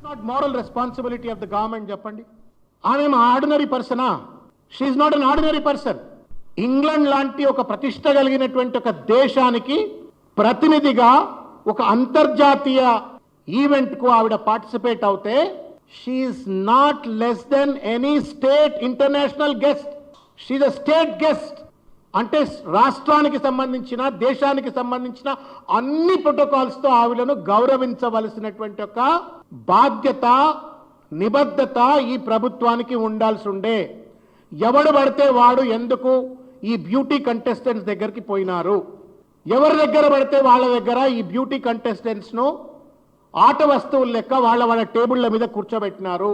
Not moral responsibility of the government చెప్పండి. ఆమె ordinary పర్సనా? She not an ordinary person. England లాంటి ఒక ప్రతిష్ట కలిగినటువంటి ఒక దేశానికి ప్రతినిధిగా ఒక అంతర్జాతీయ ఈవెంట్కు ఆవిడ పార్టిసిపేట్ అవుతే she not less than any state international guest. She a state guest. అంటే రాష్ట్రానికి సంబంధించిన దేశానికి సంబంధించిన అన్ని ప్రోటోకాల్స్తో ఆవిడను గౌరవించవలసినటువంటి ఒక బాధ్యత నిబద్ధత ఈ ప్రభుత్వానికి ఉండాల్సి ఉండే. ఎవడు పడితే వాడు ఎందుకు ఈ బ్యూటీ కంటెస్టెంట్స్ దగ్గరికి పోయినారు? ఎవరి దగ్గర పడితే వాళ్ళ దగ్గర ఈ బ్యూటీ కంటెస్టెంట్స్ను ఆట వస్తువుల లెక్క వాళ్ళ టేబుళ్ల మీద కూర్చోబెట్టినారు.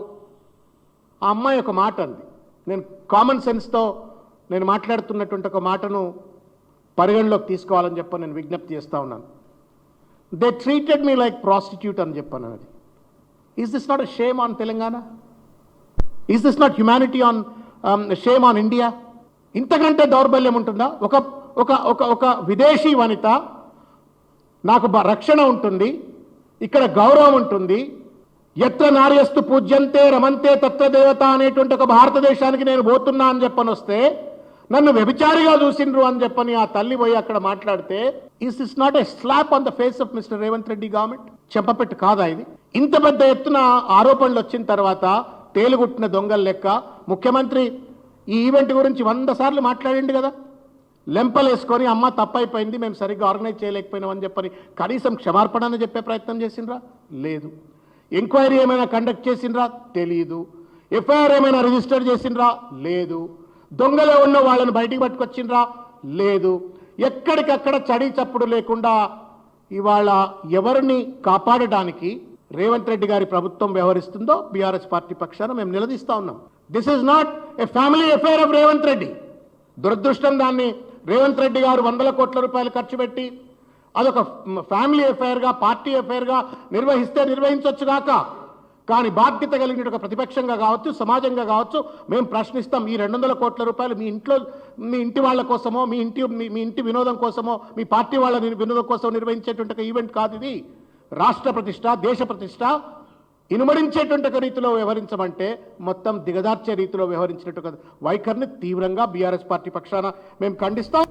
ఆ అమ్మాయి ఒక మాట అంది. నేను కామన్ సెన్స్తో నేను మాట్లాడుతున్నటువంటి ఒక మాటను పరిగణలోకి తీసుకోవాలని చెప్పి నేను విజ్ఞప్తి చేస్తూ ఉన్నాను. They treated me like prostitute అని చెప్పాను. అది is this not a shame on Telangana? Is this not humanity on shame on India? ఇంతకంటే దౌర్బల్యం ఉంటుందా? ఒక ఒక ఒక ఒక విదేశీ వనిత, నాకు రక్షణ ఉంటుంది, ఇక్కడ గౌరవం ఉంటుంది, ఎత్ర నార్యస్తు పూజ్యంతే రమంతే తత్ర దేవత అనేటువంటి ఒక భారతదేశానికి నేను పోతున్నా అని చెప్పని వస్తే నన్ను వ్యభిచారిగా చూసిండ్రు అని చెప్పని ఆ తల్లి పోయి అక్కడ మాట్లాడితే is this not a slap on the face of mister Revanth Reddy government? చెప్పపెట్టు కాదా ఇది? ఇంత పెద్ద ఎత్తున ఆరోపణలు వచ్చిన తర్వాత తేలుగుట్టిన దొంగల లెక్క ముఖ్యమంత్రి ఈ ఈవెంట్ గురించి 100 సార్లు మాట్లాడిండు కదా. లెంపలేసుకొని అమ్మ తప్పైపోయింది, మేము సరిగ్గా ఆర్గనైజ్ చేయలేకపోయినామని చెప్పని కనీసం క్షమార్పణ చెప్పే ప్రయత్నం చేసిండ్రా? లేదు. ఎంక్వైరీ ఏమైనా కండక్ట్ చేసిండ్రా? తెలియదు. ఎఫ్ఐఆర్ ఏమైనా రిజిస్టర్ చేసిండ్రా? లేదు. దొంగలో ఉన్న వాళ్ళని బయటికి పట్టుకొచ్చిండ్రా? లేదు. ఎక్కడికక్కడ చడి చప్పుడు లేకుండా ఇవాళ ఎవరిని కాపాడడానికి రేవంత్ రెడ్డి గారి ప్రభుత్వం వ్యవహరిస్తుందో బీఆర్ఎస్ పార్టీ పక్షాన మేము నిలదీస్తా ఉన్నాం. This is not a family affair of Revanth Reddy. దురదృష్టం దాన్ని రేవంత్ రెడ్డి గారు 100 కోట్ల రూపాయలు ఖర్చు పెట్టి అదొక ఫ్యామిలీ అఫైర్గా పార్టీ అఫైర్గా నిర్వహిస్తే నిర్వహించవచ్చు కాక, కానీ బాధ్యత కలిగిన ఒక ప్రతిపక్షంగా కావచ్చు సమాజంగా కావచ్చు మేము ప్రశ్నిస్తాం. ఈ 200 కోట్ల రూపాయలు మీ ఇంట్లో మీ ఇంటి వాళ్ళ కోసమో మీ ఇంటి వినోదం కోసమో మీ పార్టీ వాళ్ళ వినోదం కోసం నిర్వహించేటువంటి ఒక ఈవెంట్ కాదు ఇది. రాష్ట్ర ప్రతిష్ట దేశ ప్రతిష్ట ఇనుమడించేటువంటి ఒక రీతిలో వ్యవహరించమంటే మొత్తం దిగదార్చే రీతిలో వ్యవహరించినట్టు వైఖరిని తీవ్రంగా బీఆర్ఎస్ పార్టీ పక్షాన మేము ఖండిస్తాం.